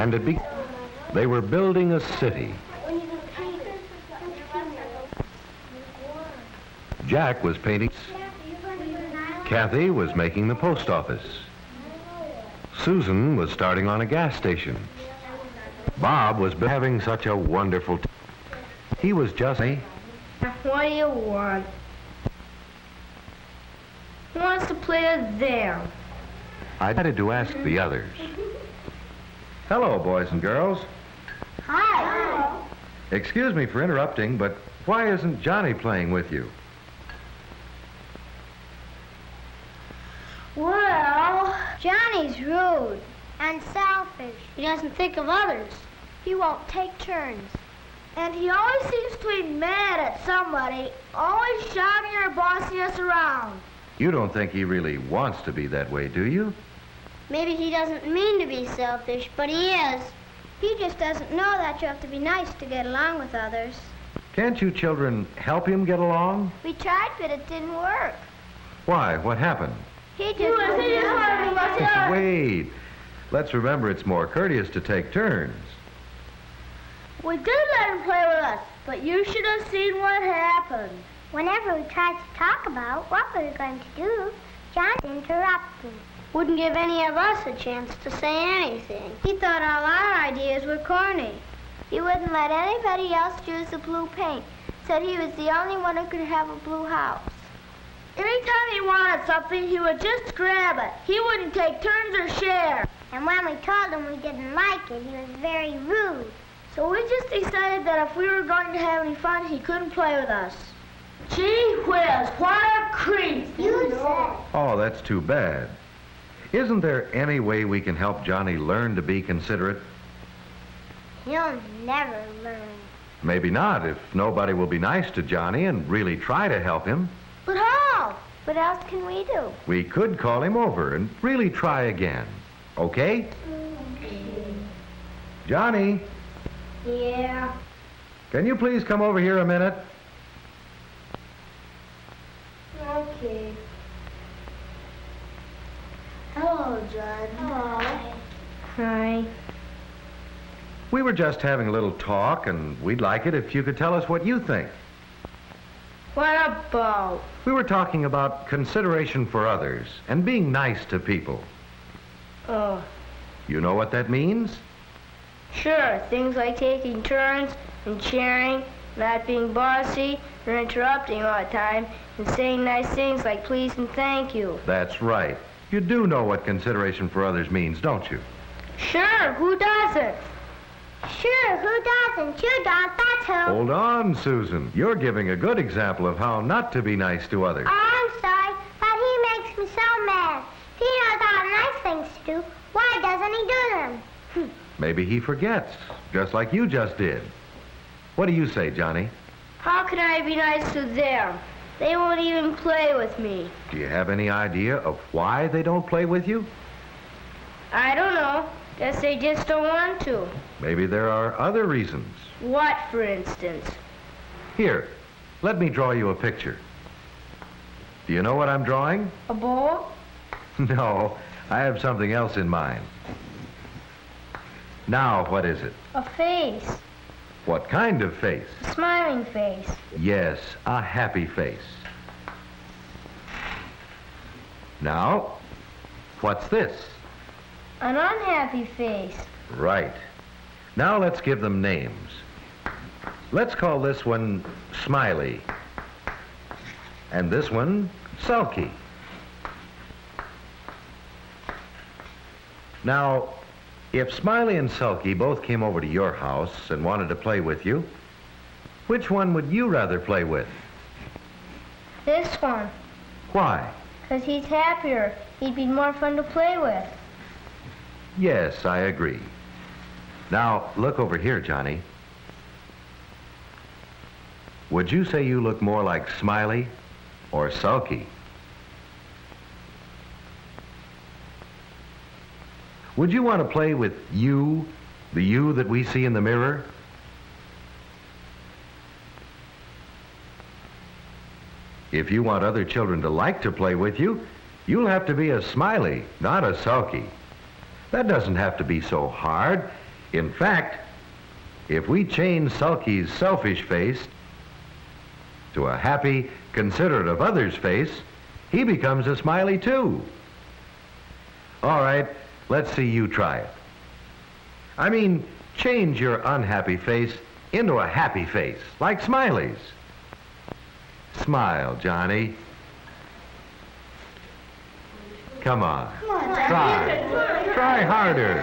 And they were building a city. Jack was painting. Kathy was making the post office. Susan was starting on a gas station. Bob was having such a wonderful time. He was just... What do you want? Who wants to play with them? I decided to ask the others. Hello, boys and girls. Hi. Excuse me for interrupting, but why isn't Johnny playing with you? Well, Johnny's rude and selfish. He doesn't think of others. He won't take turns. And he always seems to be mad at somebody, always shouting or bossing us around. You don't think he really wants to be that way, do you? Maybe he doesn't mean to be selfish, but he is. He just doesn't know that you have to be nice to get along with others. Can't you children help him get along? We tried, but it didn't work. Why? What happened? He just wanted to Wait. Let's remember it's more courteous to take turns. We did let him play with us, but you should have seen what happened. Whenever we tried to talk about what we were going to do, John interrupted. Wouldn't give any of us a chance to say anything. He thought all our ideas were corny. He wouldn't let anybody else use the blue paint. Said he was the only one who could have a blue house. Anytime he wanted something, he would just grab it. He wouldn't take turns or share. And when we told him we didn't like it, he was very rude. So we just decided that if we were going to have any fun, he couldn't play with us. Gee whiz, what a creep! You said. Oh, that's too bad. Isn't there any way we can help Johnny learn to be considerate? He'll never learn. Maybe not, if nobody will be nice to Johnny and really try to help him. But how? What else can we do? We could call him over and really try again. Okay? Johnny, Yeah. can you please come over here a minute? Okay. Hello, John. Hello. Hi. We were just having a little talk, and we'd like it if you could tell us what you think. What about? We were talking about consideration for others and being nice to people. Oh. You know what that means? Sure, things like taking turns and sharing, not being bossy or interrupting all the time, and saying nice things like please and thank you. That's right. You do know what consideration for others means, don't you? Sure, who doesn't? Sure, who doesn't? You don't, that's who. Hold on, Susan. You're giving a good example of how not to be nice to others. Oh, I'm sorry, but he makes me so mad. If he knows all the nice things to do, why doesn't he do them? Maybe he forgets, just like you just did. What do you say, Johnny? How can I be nice to them? They won't even play with me. Do you have any idea of why they don't play with you? I don't know. Guess they just don't want to. Maybe there are other reasons. What, for instance? Here, let me draw you a picture. Do you know what I'm drawing? A bowl? No, I have something else in mind. Now, what is it? A face. What kind of face? A smiling face. Yes, a happy face. Now, what's this? An unhappy face. Right. Now let's give them names. Let's call this one Smiley. And this one Sulky. Now, if Smiley and Sulky both came over to your house and wanted to play with you, which one would you rather play with? This one. Why? 'Cause he's happier. He'd be more fun to play with. Yes, I agree. Now, look over here, Johnny. Would you say you look more like Smiley or Sulky? Would you want to play with you, the you that we see in the mirror? If you want other children to like to play with you, you'll have to be a Smiley, not a Sulky. That doesn't have to be so hard. In fact, if we change Sulky's selfish face to a happy, considerate-of-others face, he becomes a Smiley too. All right, let's see you try it. I mean, change your unhappy face into a happy face, like Smiley's. Smile, Johnny. Come on. Try harder.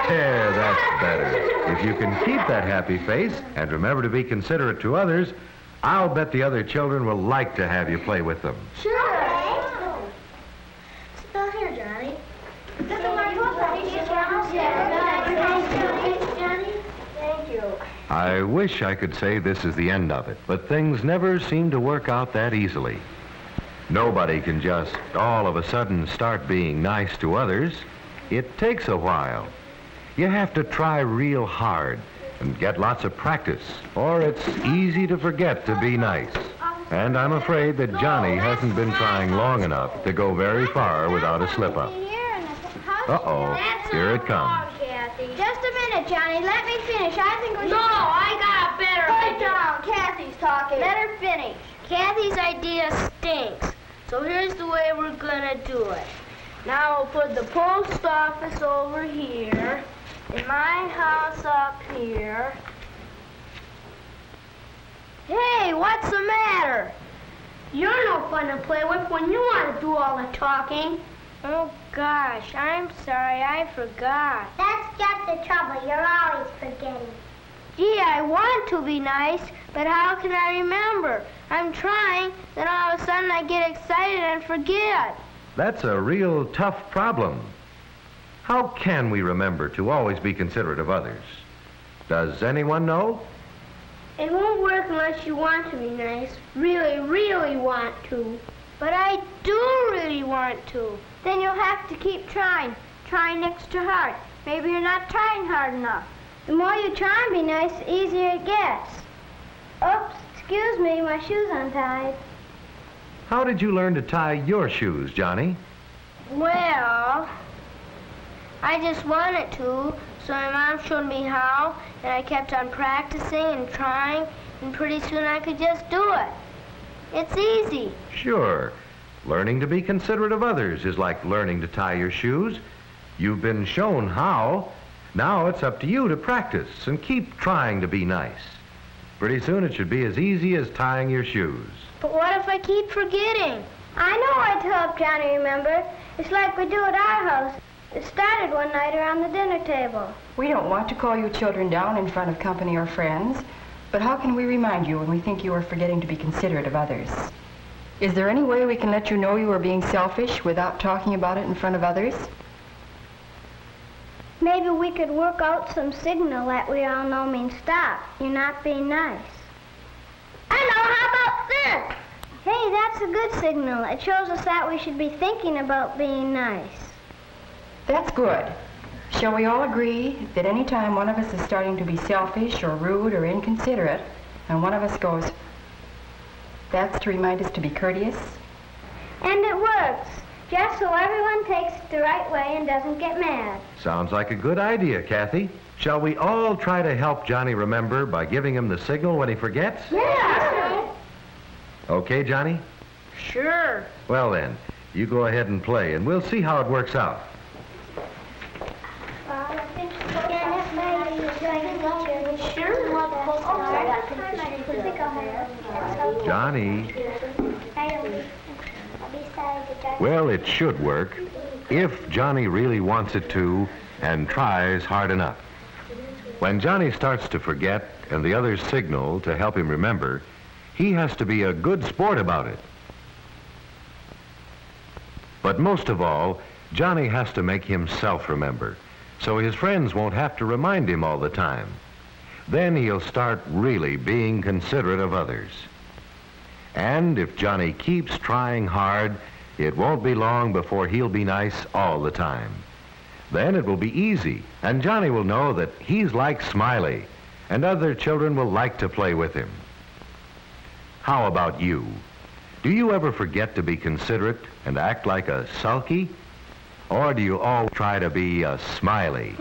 There, that's better. If you can keep that happy face and remember to be considerate to others, I'll bet the other children will like to have you play with them. Sure. Sit down here, Johnny. Thank you. I wish I could say this is the end of it, but things never seem to work out that easily. Nobody can just all of a sudden start being nice to others. It takes a while. You have to try real hard and get lots of practice, or it's easy to forget to be nice. And I'm afraid that Johnny hasn't been trying long enough to go very far without a slip-up. Uh-oh, here it comes. Just a minute, Johnny. Let me finish. I think we should... No, I got a better idea. Down. Kathy's talking. Let her finish. Kathy's idea stinks. So here's the way we're gonna do it. Now we'll put the post office over here, and my house up here. Hey, what's the matter? You're no fun to play with when you want to do all the talking. Oh, gosh, I'm sorry, I forgot. That's just the trouble. You're always forgetting. Gee, I want to be nice, but how can I remember? I'm trying, then all of a sudden I get excited and forget. That's a real tough problem. How can we remember to always be considerate of others? Does anyone know? It won't work unless you want to be nice. Really, really want to. But I do really want to. Then you'll have to keep trying. Trying extra hard. Maybe you're not trying hard enough. The more you try and be nice, the easier it gets. Oops, excuse me, my shoe's untied. How did you learn to tie your shoes, Johnny? Well, I just wanted to, so my mom showed me how, and I kept on practicing and trying, and pretty soon I could just do it. It's easy. Sure. Learning to be considerate of others is like learning to tie your shoes. You've been shown how. Now it's up to you to practice and keep trying to be nice. Pretty soon it should be as easy as tying your shoes. But what if I keep forgetting? I know what to help Johnny remember. It's like we do at our house. It started one night around the dinner table. We don't want to call you children down in front of company or friends, but how can we remind you when we think you are forgetting to be considerate of others? Is there any way we can let you know you are being selfish without talking about it in front of others? Maybe we could work out some signal that we all know means stop. You're not being nice. I know, how about this? Hey, that's a good signal. It shows us that we should be thinking about being nice. That's good. Shall we all agree that any time one of us is starting to be selfish or rude or inconsiderate, and one of us goes, that's to remind us to be courteous? And it works. Just so everyone takes it the right way and doesn't get mad. Sounds like a good idea, Kathy. Shall we all try to help Johnny remember by giving him the signal when he forgets? Yeah. Okay, Johnny? Sure. Well then, you go ahead and play, and we'll see how it works out. Johnny. Well, it should work if Johnny really wants it to and tries hard enough. When Johnny starts to forget and the others signal to help him remember, he has to be a good sport about it. But most of all, Johnny has to make himself remember, so his friends won't have to remind him all the time. Then he'll start really being considerate of others. And if Johnny keeps trying hard, it won't be long before he'll be nice all the time. Then it will be easy, and Johnny will know that he's like Smiley, and other children will like to play with him. How about you? Do you ever forget to be considerate and act like a Sulky? Or do you all try to be a Smiley?